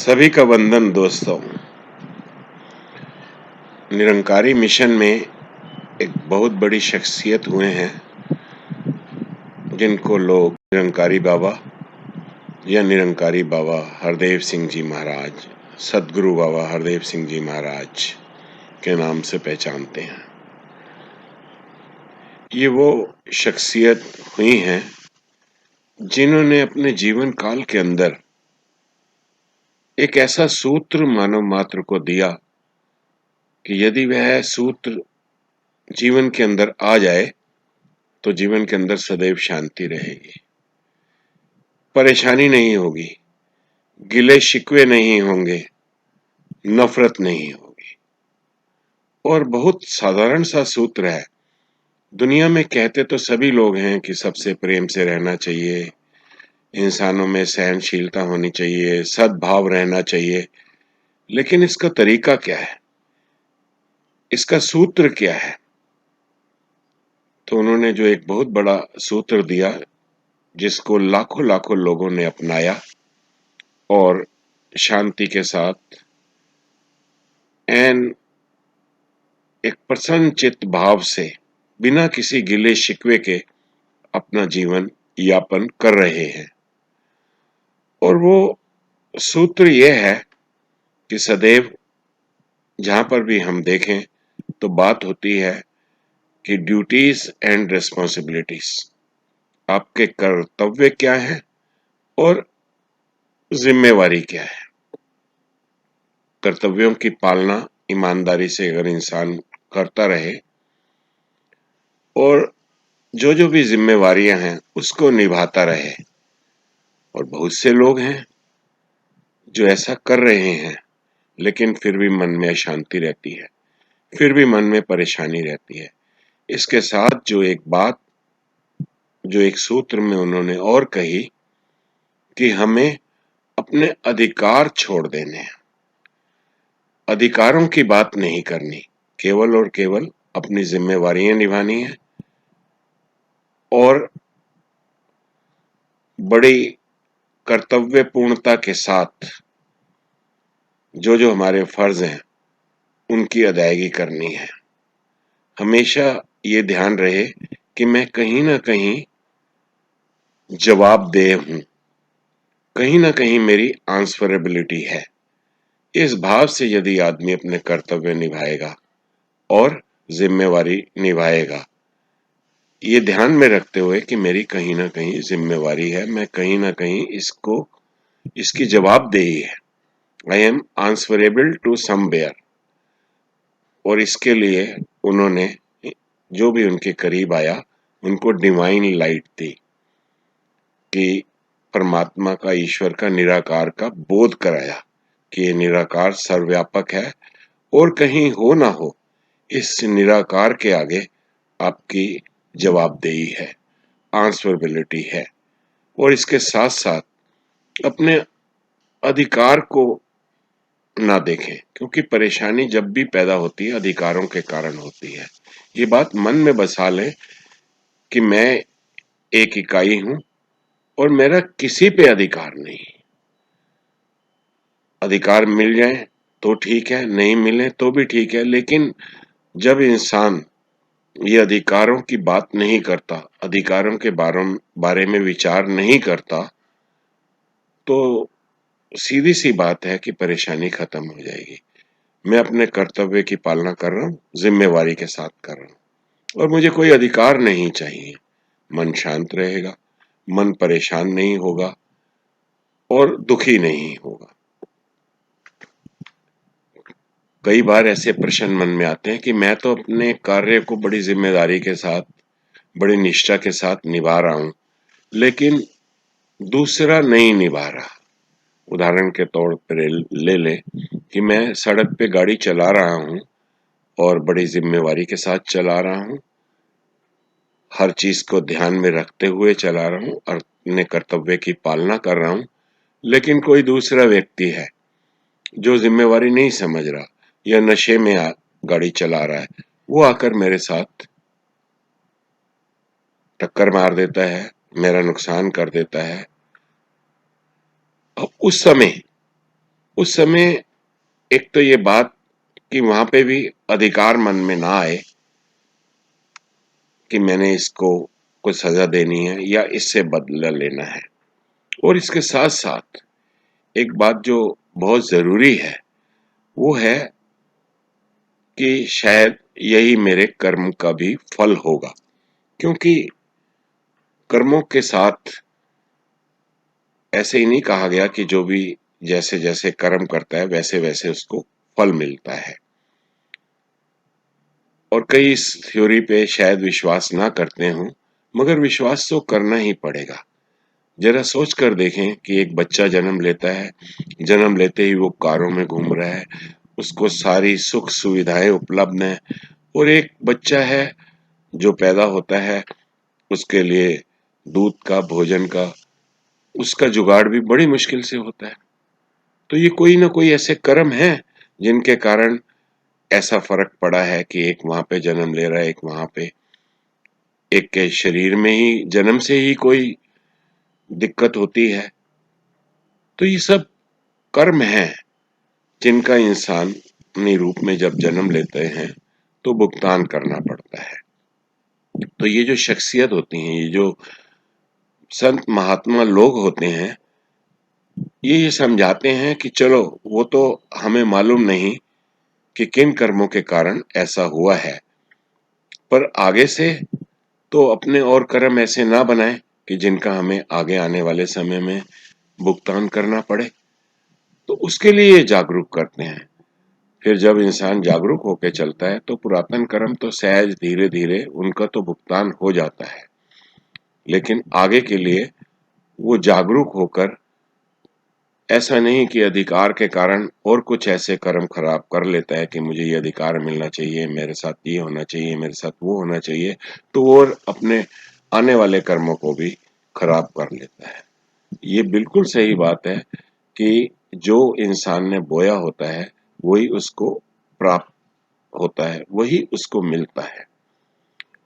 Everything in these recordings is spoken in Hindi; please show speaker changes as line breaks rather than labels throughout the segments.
सभी का वंदन दोस्तों। निरंकारी मिशन में एक बहुत बड़ी शख्सियत हुए हैं जिनको लोग निरंकारी बाबा या निरंकारी बाबा हरदेव सिंह जी महाराज, सदगुरु बाबा हरदेव सिंह जी महाराज के नाम से पहचानते हैं। ये वो शख्सियत हुई हैं जिन्होंने अपने जीवन काल के अंदर एक ऐसा सूत्र मानव मात्र को दिया कि यदि वह सूत्र जीवन के अंदर आ जाए तो जीवन के अंदर सदैव शांति रहेगी, परेशानी नहीं होगी, गिले शिकवे नहीं होंगे, नफरत नहीं होगी। और बहुत साधारण सा सूत्र है। दुनिया में कहते तो सभी लोग हैं कि सबसे प्रेम से रहना चाहिए, इंसानों में सहनशीलता होनी चाहिए, सद्भाव रहना चाहिए, लेकिन इसका तरीका क्या है, इसका सूत्र क्या है? तो उन्होंने जो एक बहुत बड़ा सूत्र दिया जिसको लाखों लाखों लोगों ने अपनाया और शांति के साथ एन एक प्रसन्न चित्त भाव से बिना किसी गिले शिकवे के अपना जीवन यापन कर रहे हैं। और वो सूत्र यह है कि सदैव जहां पर भी हम देखें तो बात होती है कि ड्यूटीज एंड रेस्पॉन्सिबिलिटीज, आपके कर्तव्य क्या है और जिम्मेवारी क्या है। कर्तव्यों की पालना ईमानदारी से अगर इंसान करता रहे और जो जो भी जिम्मेवारियां हैं उसको निभाता रहे, और बहुत से लोग हैं जो ऐसा कर रहे हैं लेकिन फिर भी मन में अशांति रहती है, फिर भी मन में परेशानी रहती है। इसके साथ जो एक बात, जो एक सूत्र में उन्होंने और कही कि हमें अपने अधिकार छोड़ देने हैं, अधिकारों की बात नहीं करनी, केवल और केवल अपनी जिम्मेवारियां निभानी है और बड़ी कर्तव्य पूर्णता के साथ जो जो हमारे फर्ज हैं उनकी अदायगी करनी है। हमेशा ये ध्यान रहे कि मैं कहीं ना कहीं जवाबदेह हूं, कहीं ना कहीं मेरी आंसरेबिलिटी है। इस भाव से यदि आदमी अपने कर्तव्य निभाएगा और जिम्मेवारी निभाएगा, ये ध्यान में रखते हुए कि मेरी कहीं ना कहीं जिम्मेवारी है, मैं कहीं ना कहीं इसकी जवाबदेही है, I am answerable to somewhere. और इसके लिए उन्होंने जो भी उनके करीब आया उनको डिवाइन लाइट दी कि परमात्मा का, ईश्वर का, निराकार का बोध कराया कि ये निराकार सर्वव्यापक है और कहीं हो ना हो, इस निराकार के आगे आपकी जवाबदेही है, आंसरेबिलिटी है। और इसके साथ साथ अपने अधिकार को ना देखें, क्योंकि परेशानी जब भी पैदा होती है अधिकारों के कारण होती है। ये बात मन में बसा लें कि मैं एक इकाई हूं और मेरा किसी पे अधिकार नहीं। अधिकार मिल जाए तो ठीक है, नहीं मिले तो भी ठीक है, लेकिन जब इंसान ये अधिकारों की बात नहीं करता, अधिकारों के बारे में विचार नहीं करता, तो सीधी सी बात है कि परेशानी खत्म हो जाएगी। मैं अपने कर्तव्य की पालना कर रहा हूं, जिम्मेवारी के साथ कर रहा हूं और मुझे कोई अधिकार नहीं चाहिए। मन शांत रहेगा, मन परेशान नहीं होगा और दुखी नहीं होगा। कई बार ऐसे प्रश्न मन में आते हैं कि मैं तो अपने कार्य को बड़ी जिम्मेदारी के साथ, बड़ी निष्ठा के साथ निभा रहा हूं, लेकिन दूसरा नहीं निभा रहा। उदाहरण के तौर पर ले ले कि मैं सड़क पे गाड़ी चला रहा हूं और बड़ी जिम्मेवारी के साथ चला रहा हूं, हर चीज को ध्यान में रखते हुए चला रहा हूं और अपने कर्तव्य की पालना कर रहा हूं, लेकिन कोई दूसरा व्यक्ति है जो जिम्मेवारी नहीं समझ रहा या नशे में गाड़ी चला रहा है, वो आकर मेरे साथ टक्कर मार देता है, मेरा नुकसान कर देता है। अब उस समय उस समय एक तो ये बात कि वहां पे भी अधिकार मन में ना आए कि मैंने इसको कुछ सजा देनी है या इससे बदला लेना है। और इसके साथ साथ एक बात जो बहुत जरूरी है वो है कि शायद यही मेरे कर्म का भी फल होगा, क्योंकि कर्मों के साथ ऐसे ही नहीं कहा गया कि जो भी जैसे जैसे कर्म करता है वैसे वैसे उसको फल मिलता है। और कई इस थ्योरी पे शायद विश्वास ना करते हों, मगर विश्वास तो करना ही पड़ेगा। जरा सोच कर देखें कि एक बच्चा जन्म लेता है, जन्म लेते ही वो कारों में घूम रहा है, उसको सारी सुख सुविधाएं उपलब्ध हैं, और एक बच्चा है जो पैदा होता है, उसके लिए दूध का, भोजन का, उसका जुगाड़ भी बड़ी मुश्किल से होता है। तो ये कोई ना कोई ऐसे कर्म हैं जिनके कारण ऐसा फर्क पड़ा है कि एक वहां पे जन्म ले रहा है, एक वहां पे, एक के शरीर में ही जन्म से ही कोई दिक्कत होती है। तो ये सब कर्म हैं जिनका इंसान अपने रूप में जब जन्म लेते हैं तो भुगतान करना पड़ता है। तो ये जो शख्सियत होती हैं, ये जो संत महात्मा लोग होते हैं, ये समझाते हैं कि चलो वो तो हमें मालूम नहीं कि किन कर्मों के कारण ऐसा हुआ है, पर आगे से तो अपने और कर्म ऐसे ना बनाएं कि जिनका हमें आगे आने वाले समय में भुगतान करना पड़े। तो उसके लिए ये जागरूक करते हैं। फिर जब इंसान जागरूक होकर चलता है तो पुरातन कर्म तो सहज धीरे धीरे उनका तो भुगतान हो जाता है, लेकिन आगे के लिए वो जागरूक होकर ऐसा नहीं कि अधिकार के कारण और कुछ ऐसे कर्म खराब कर लेता है कि मुझे ये अधिकार मिलना चाहिए, मेरे साथ ये होना चाहिए, मेरे साथ वो होना चाहिए, तो और अपने आने वाले कर्मों को भी खराब कर लेता है। ये बिल्कुल सही बात है कि जो इंसान ने बोया होता है वही उसको प्राप्त होता है, वही उसको मिलता है।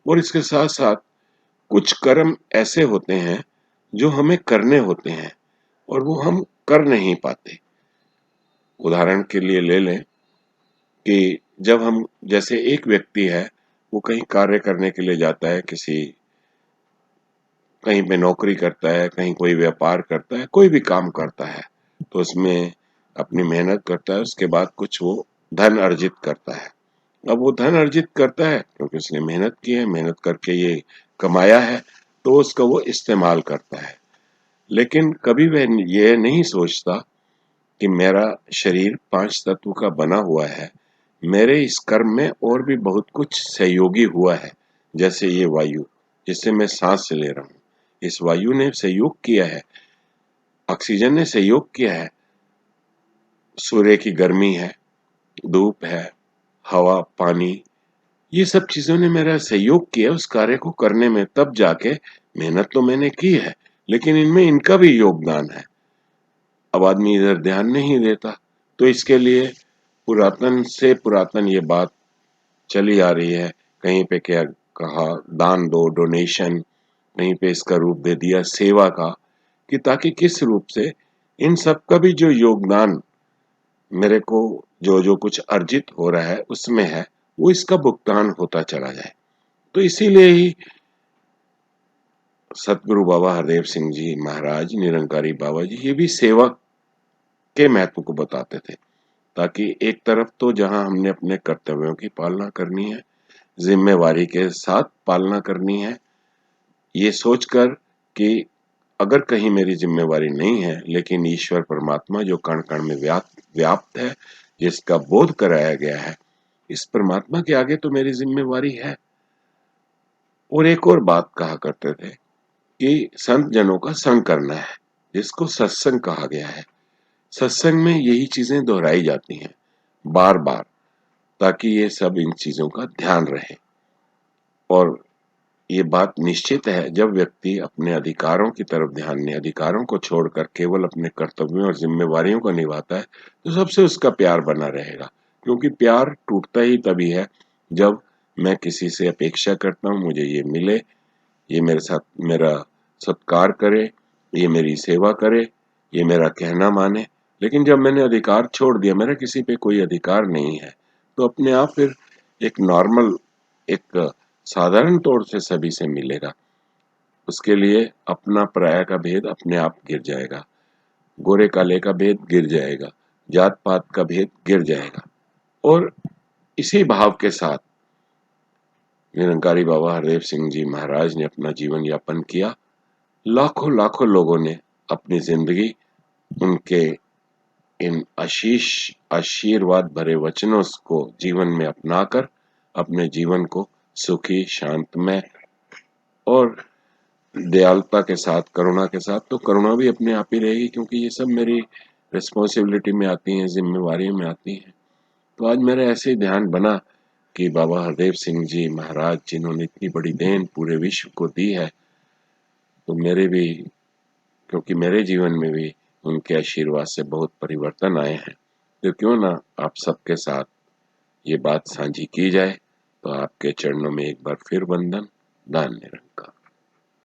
और इसके साथ साथ कुछ कर्म ऐसे होते हैं जो हमें करने होते हैं और वो हम कर नहीं पाते। उदाहरण के लिए ले लें कि जब हम, जैसे एक व्यक्ति है, वो कहीं कार्य करने के लिए जाता है, किसी कहीं पे नौकरी करता है, कहीं कोई व्यापार करता है, कोई भी काम करता है, तो उसमें अपनी मेहनत करता है, उसके बाद कुछ वो धन अर्जित करता है। अब वो धन अर्जित करता है क्योंकि उसने मेहनत की है, मेहनत करके ये कमाया है, तो उसका वो इस्तेमाल करता है। लेकिन कभी वह ये नहीं सोचता कि मेरा शरीर 5 तत्व का बना हुआ है, मेरे इस कर्म में और भी बहुत कुछ सहयोगी हुआ है, जैसे ये वायु जिससे मैं सांस ले रहा हूँ, इस वायु ने सहयोग किया है, ऑक्सीजन ने सहयोग किया है, सूर्य की गर्मी है, धूप है, हवा, पानी, ये सब चीजों ने मेरा सहयोग किया उस कार्य को करने में, तब जाके मेहनत तो मैंने की है, लेकिन इनमें इनका भी योगदान है। अब आदमी इधर ध्यान नहीं देता। तो इसके लिए पुरातन से पुरातन ये बात चली आ रही है। कहीं पे क्या कहा, दान दो, डोनेशन, कहीं पे इसका रूप दे दिया सेवा का, कि ताकि किस रूप से इन सब का भी जो योगदान मेरे को जो जो कुछ अर्जित हो रहा है उसमें है, वो इसका भुगतान होता चला जाए। तो इसीलिए ही सतगुरु बाबा हरदेव सिंह जी महाराज, निरंकारी बाबा जी, ये भी सेवा के महत्व को बताते थे, ताकि एक तरफ तो जहां हमने अपने कर्तव्यों की पालना करनी है, जिम्मेवारी के साथ पालना करनी है, ये सोचकर कि अगर कहीं मेरी जिम्मेवारी नहीं है, लेकिन ईश्वर परमात्मा जो कण कण में व्याप्त है, जिसका बोध कराया गया है, इस परमात्मा के आगे तो मेरी जिम्मेवारी है। और एक और बात कहा करते थे कि संत जनों का संग करना है, जिसको सत्संग कहा गया है। सत्संग में यही चीजें दोहराई जाती हैं बार बार, ताकि ये सब इन चीजों का ध्यान रहे। और ये बात निश्चित है, जब व्यक्ति अपने अधिकारों की तरफ ध्यान नहीं, अधिकारों को छोड़कर केवल अपने कर्तव्यों और जिम्मेवारियों को निभाता है, तो सबसे उसका प्यार बना रहेगा। क्योंकि प्यार टूटता ही तभी है जब मैं किसी से अपेक्षा करता हूँ मुझे ये मिले, ये मेरे साथ मेरा सत्कार करे, ये मेरी सेवा करे, ये मेरा कहना माने, लेकिन जब मैंने अधिकार छोड़ दिया, मेरा किसी पे कोई अधिकार नहीं है, तो अपने आप फिर एक नॉर्मल, एक साधारण तौर से सभी से मिलेगा। उसके लिए अपना पराया का भेद अपने आप गिर जाएगा, गोरे काले का भेद गिर जाएगा, जात पात का भेद गिर जाएगा। और इसी भाव के साथ निरंकारी बाबा हरदेव सिंह जी महाराज ने अपना जीवन यापन किया। लाखों लाखों लोगों ने अपनी जिंदगी उनके इन आशीर्वाद भरे वचनों को जीवन में अपनाकर अपने जीवन को सुखी, शांतमय और दयालुता के साथ, करुणा के साथ, तो करुणा भी अपने आप ही रहेगी, क्योंकि ये सब मेरी रिस्पॉन्सिबिलिटी में आती हैं, जिम्मेवारी में आती हैं। तो आज मेरा ऐसे ही ध्यान बना कि बाबा हरदेव सिंह जी महाराज, जिन्होंने इतनी बड़ी देन पूरे विश्व को दी है, तो मेरे भी, क्योंकि मेरे जीवन में भी उनके आशीर्वाद से बहुत परिवर्तन आए हैं, तो क्यों ना आप सबके साथ ये बात साझी की जाए। तो आपके चरणों में एक बार फिर वंदन, दान निरंकार।